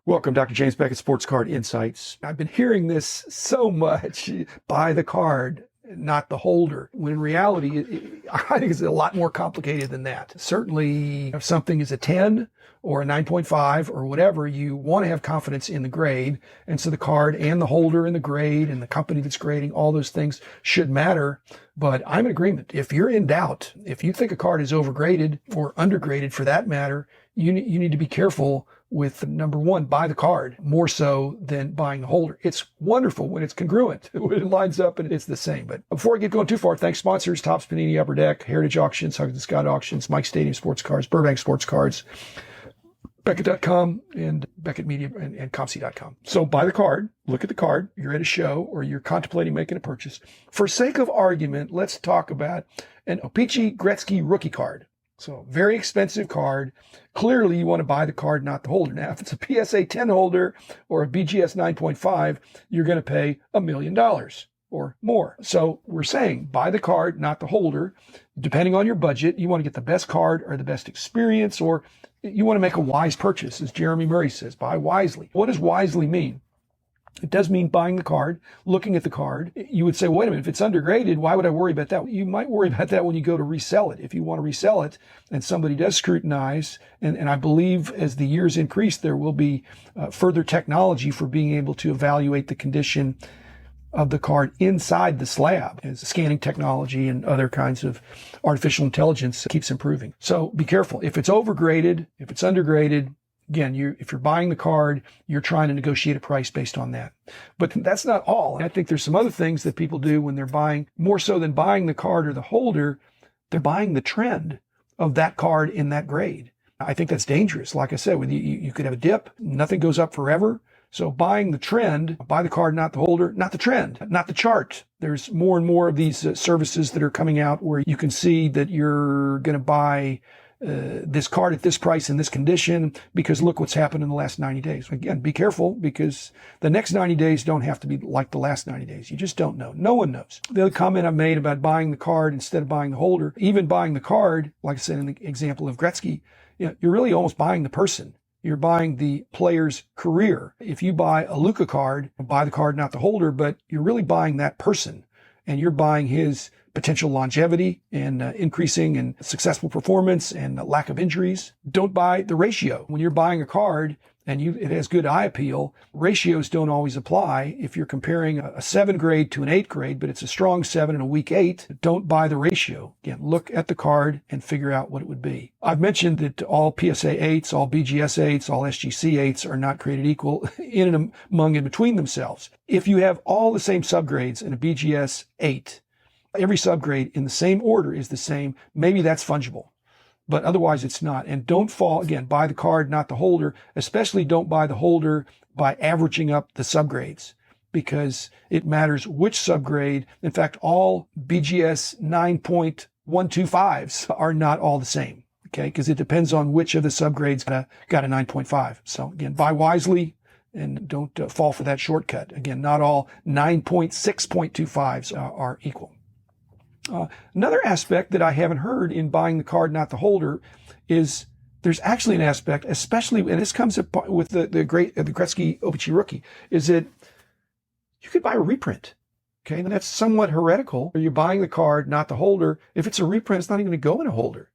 Welcome, Dr. James Beckett, Sports Card Insights. I've been hearing this so much, buy the card, not the holder, when in reality, I think it's a lot more complicated than that. Certainly, if something is a 10 or a 9.5 or whatever, you want to have confidence in the grade. And so the card and the holder and the grade and the company that's grading, all those things should matter. But I'm in agreement. If you're in doubt, if you think a card is overgraded or undergraded for that matter, you need to be careful with number one, buy the card more so than buying the holder. It's wonderful when it's congruent, when it lines up and it's the same. But before I get going too far, thanks sponsors, Topps Panini Upper Deck, Heritage Auctions, Huggins Scott Auctions, Mike Stadium Sports Cards, Burbank Sports Cards, Beckett.com and Beckett Media and ComC.com. So buy the card, look at the card, you're at a show or you're contemplating making a purchase. For sake of argument, let's talk about an O-Pee-Chee Gretzky rookie card. So very expensive card. Clearly you want to buy the card, not the holder. Now, if it's a PSA 10 holder or a BGS 9.5, you're going to pay $1 million or more. So we're saying buy the card, not the holder. Depending on your budget, you want to get the best card or the best experience, or you want to make a wise purchase. As Jeremy Murray says, buy wisely. What does wisely mean? It does mean buying the card, looking at the card. You would say, wait a minute, if it's undergraded, why would I worry about that? You might worry about that when you go to resell it. If you want to resell it and somebody does scrutinize, and I believe as the years increase, there will be further technology for being able to evaluate the condition of the card inside the slab, as scanning technology and other kinds of artificial intelligence keeps improving. So be careful. If it's overgraded, if it's undergraded, again, if you're buying the card, you're trying to negotiate a price based on that. But that's not all. I think there's some other things that people do when they're buying, more so than buying the card or the holder, they're buying the trend of that card in that grade. I think that's dangerous. Like I said, you could have a dip, nothing goes up forever. So buying the trend, buy the card, not the holder, not the trend, not the chart. There's more and more of these services that are coming out where you can see that you're going to buy this card at this price in this condition because look what's happened in the last 90 days. Again, be careful because the next 90 days don't have to be like the last 90 days. You just don't know. No one knows. The other comment I made about buying the card instead of buying the holder, even buying the card, like I said in the example of Gretzky, you're really almost buying the person. You're buying the player's career. If you buy a Luka card, buy the card, not the holder, but you're really buying that person and you're buying his potential longevity and increasing and successful performance and lack of injuries. Don't buy the ratio. When you're buying a card and it has good eye appeal, ratios don't always apply. If you're comparing a 7 grade to an 8 grade, but it's a strong 7 and a weak 8, don't buy the ratio. Again, look at the card and figure out what it would be. I've mentioned that all PSA 8s, all BGS 8s, all SGC 8s are not created equal in and among and between themselves. If you have all the same subgrades in a BGS 8, every subgrade in the same order is the same, maybe that's fungible. But otherwise it's not. And don't fall, again, buy the card, not the holder. Especially don't buy the holder by averaging up the subgrades because it matters which subgrade. In fact, all BGS 9.125s are not all the same. Okay. Because it depends on which of the subgrades got a 9.5. So again, buy wisely and don't fall for that shortcut. Again, not all 9.6.25s are equal. Another aspect that I haven't heard in buying the card, not the holder, is there's actually an aspect, especially, and this comes up with the Gretzky O-Pee-Chee rookie, is that you could buy a reprint. Okay, and that's somewhat heretical. You're buying the card, not the holder. If it's a reprint, it's not even going to go in a holder.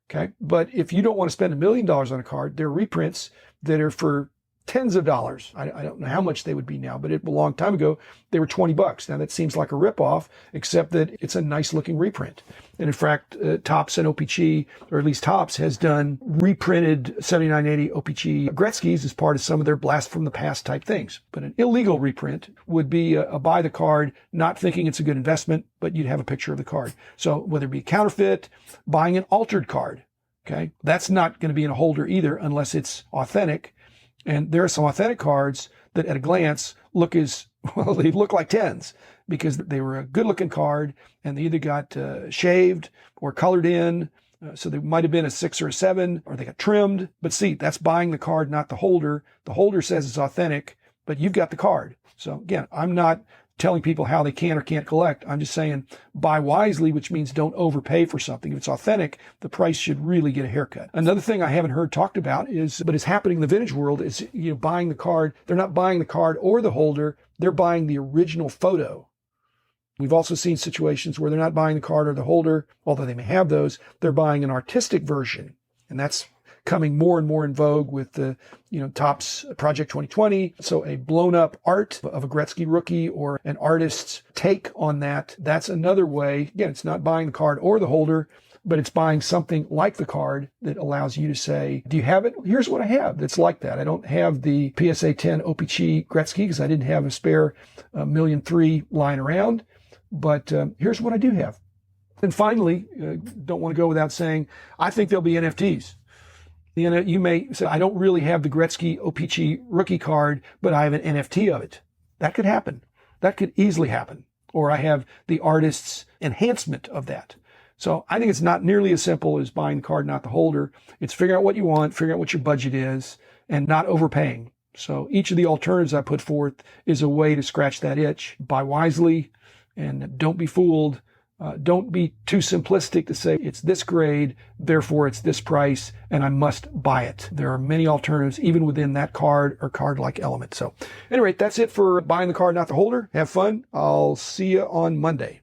Okay, but if you don't want to spend $1 million on a card, there are reprints that are for tens of dollars. I don't know how much they would be now, but a long time ago, they were $20. Now that seems like a ripoff, except that it's a nice looking reprint. And in fact, Topps and O-Pee-Chee, or at least Topps, has done reprinted 7980 O-Pee-Chee Gretzky's as part of some of their blast from the past type things. But an illegal reprint would be a buy the card, not thinking it's a good investment, but you'd have a picture of the card. So whether it be counterfeit, buying an altered card, okay, that's not going to be in a holder either unless it's authentic. And there are some authentic cards that at a glance look they look like 10s because they were a good looking card and they either got shaved or colored in. So they might have been a 6 or a 7 or they got trimmed. But see, that's buying the card, not the holder. The holder says it's authentic, but you've got the card. So again, I'm not telling people how they can or can't collect. I'm just saying buy wisely, which means don't overpay for something. If it's authentic, the price should really get a haircut. Another thing I haven't heard talked about but is happening in the vintage world is, buying the card. They're not buying the card or the holder. They're buying the original photo. We've also seen situations where they're not buying the card or the holder, although they may have those. They're buying an artistic version. And that's coming more and more in vogue with the, Topps Project 2020. So a blown up art of a Gretzky rookie or an artist's take on that. That's another way. Again, it's not buying the card or the holder, but it's buying something like the card that allows you to say, do you have it? Here's what I have that's like that. I don't have the PSA 10 OPC Gretzky because I didn't have a spare $1.3 million lying around, but here's what I do have. And finally, don't want to go without saying, I think there'll be NFTs. You may say, I don't really have the Gretzky OPC rookie card, but I have an NFT of it. That could happen. That could easily happen. Or I have the artist's enhancement of that. So I think it's not nearly as simple as buying the card, not the holder. It's figuring out what you want, figuring out what your budget is, and not overpaying. So each of the alternatives I put forth is a way to scratch that itch. Buy wisely and don't be fooled. Don't be too simplistic to say it's this grade, therefore it's this price, and I must buy it. There are many alternatives even within that card or card-like element. So anyway, that's it for buying the card, not the holder. Have fun. I'll see you on Monday.